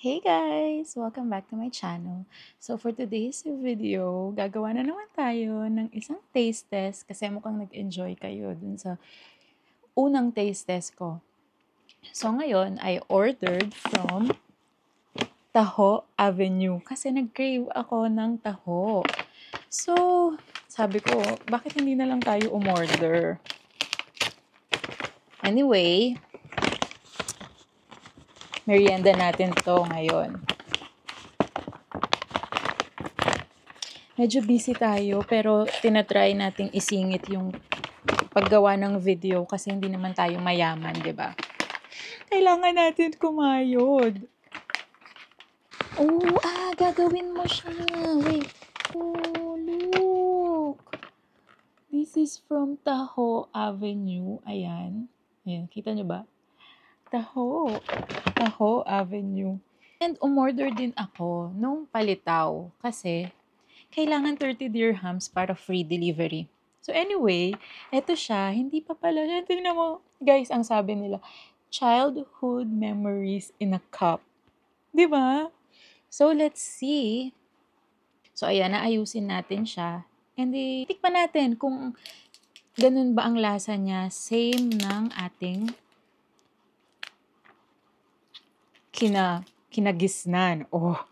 Hey guys! Welcome back to my channel. So for today's video, gagawa na naman tayo ng isang taste test kasi mukhang nag-enjoy kayo dun sa unang taste test ko. So ngayon, I ordered from Taho Avenue kasi nag-crave ako ng taho. So, sabi ko, bakit hindi na lang tayo umorder? Anyway, merienda natin to ngayon. Medyo busy tayo pero tinatry nating isingit yung paggawa ng video kasi hindi naman tayo mayaman, di ba? Kailangan natin kumayod. Oh, gagawin mo siya. Wait. Oh, look. This is from Taho Avenue. Ayan. Ayan, kita nyo ba? Taho Avenue. And umorder din ako nung palitaw kasi kailangan 30 dirhams para free delivery. So anyway, eto siya, hindi pa pala siya. Tingnan mo, guys, ang sabi nila, childhood memories in a cup. Di ba? So let's see. So ayan, naayusin natin siya. And tikman natin kung ganun ba ang lasa niya. Same ng ating kinagisnan. Oh,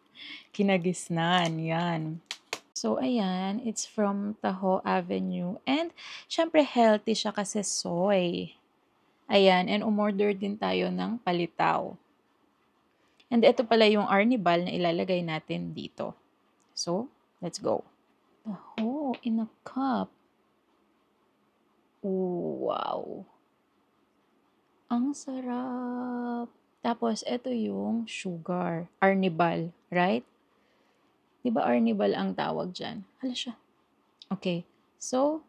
kinagisnan. Yan. So, ayan, it's from Taho Avenue. And, syempre, healthy siya kasi soy. Ayan, and umorder din tayo ng palitaw. And ito pala yung arnibal na ilalagay natin dito. So, let's go. Taho in a cup. Ooh, wow. Ang sarap. Tapos, ito yung sugar. Arnibal, right? Diba arnibal ang tawag dyan? Hala siya. Okay. So,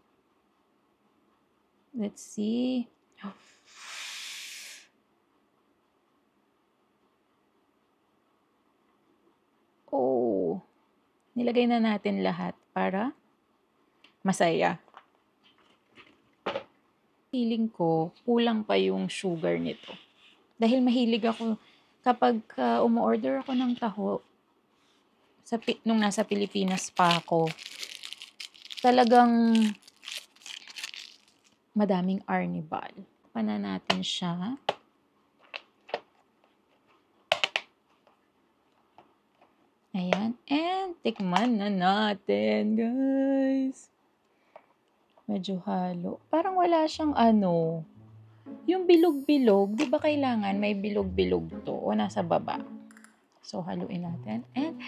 let's see. Oh, nilagay na natin lahat para masaya. Feeling ko, kulang pa yung sugar nito. Dahil mahilig ako, kapag umu-order ako ng taho, nung nasa Pilipinas pa ako, talagang madaming arnibal. Pana natin siya. Ayan. And tikman na natin, guys. Medyo halo. Parang wala siyang yung bilog-bilog. Di ba kailangan may bilog-bilog to o nasa baba? So, haluin natin. And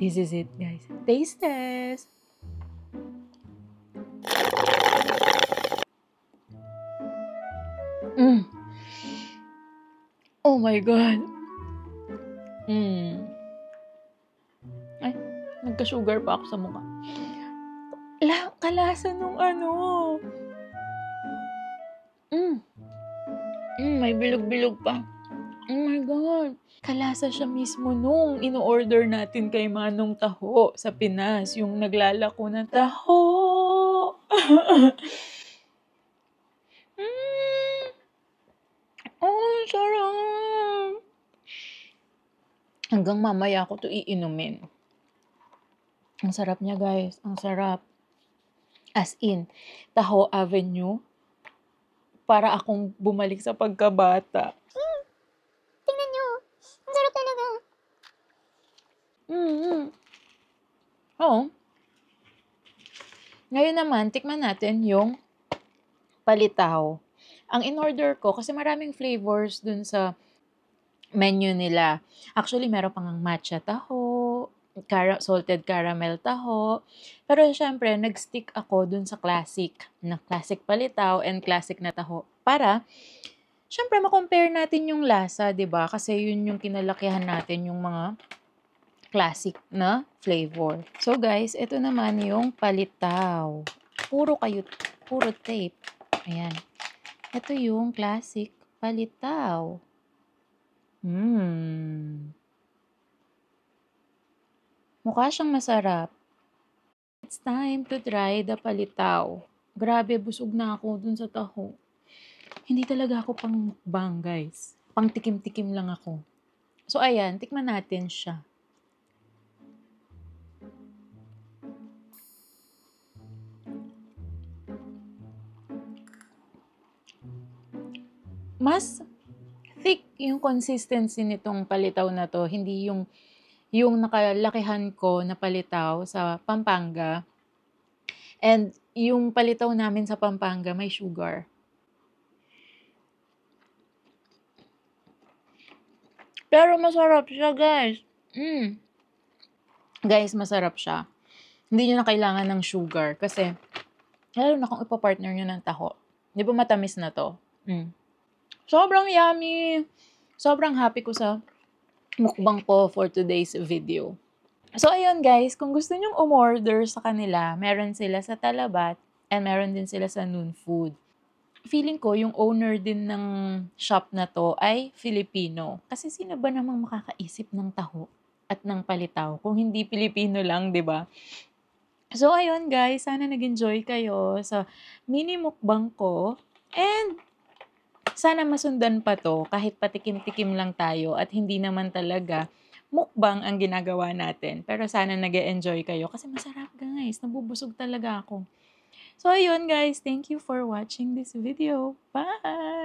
this is it, guys. Taste test! Oh my God! Ay, nagka-sugar pa ako sa mukha. Kalasa nung may bilog-bilog pa. Oh my God! Kalasa siya mismo nung ino-order natin kay Manong Taho sa Pinas. Yung naglalako ng taho. Oh, sarap! Hanggang mamaya ko to iinumin. Ang sarap niya, guys. Ang sarap. As in, Taho Avenue, para akong bumalik sa pagkabata. Tingnan nyo. Ang sarap talaga. Oo. Ngayon naman, tikman natin yung palitaw. Ang in-order ko, kasi maraming flavors dun sa menu nila. Actually, meron pang matcha taho, salted caramel taho. Pero syempre, nag-stick ako dun sa classic palitaw and classic na taho. Para, syempre, ma-compare natin yung lasa, 'di ba? Kasi yun yung kinalakihan natin yung mga classic na flavor. So guys, ito naman yung palitaw. Puro tape. Ayan. Ito yung classic palitaw. Mukha siyang masarap. It's time to try the palitaw. Grabe, busog na ako dun sa taho. Hindi talaga ako pang mukbang, guys. Pang tikim-tikim lang ako. So, ayan, tikman natin siya. Mas thick yung consistency nitong palitaw na to. Hindi yung nakalakihan ko na palitaw sa Pampanga. And yung palitaw namin sa Pampanga may sugar. Pero masarap siya, guys. Guys, masarap siya. Hindi nyo na kailangan ng sugar kasi lalo na kung ipapartner nyo ng taho. Di ba matamis na to? Sobrang yummy! Sobrang happy ko sa mukbang ko for today's video. So, ayun guys, kung gusto nyong umorder sa kanila, meron sila sa Talabat and meron din sila sa Noon Food. Feeling ko, yung owner din ng shop na to ay Filipino. Kasi sino ba namang makakaisip ng taho at ng palitaw kung hindi Pilipino lang, di ba? So, ayun guys, sana nag-enjoy kayo sa mini mukbang ko. And sana masundan pa to kahit patikim-tikim lang tayo at hindi naman talaga mukbang ang ginagawa natin. Pero sana nag-enjoy kayo kasi masarap guys. Nabubusog talaga ako. So, ayun guys. Thank you for watching this video. Bye!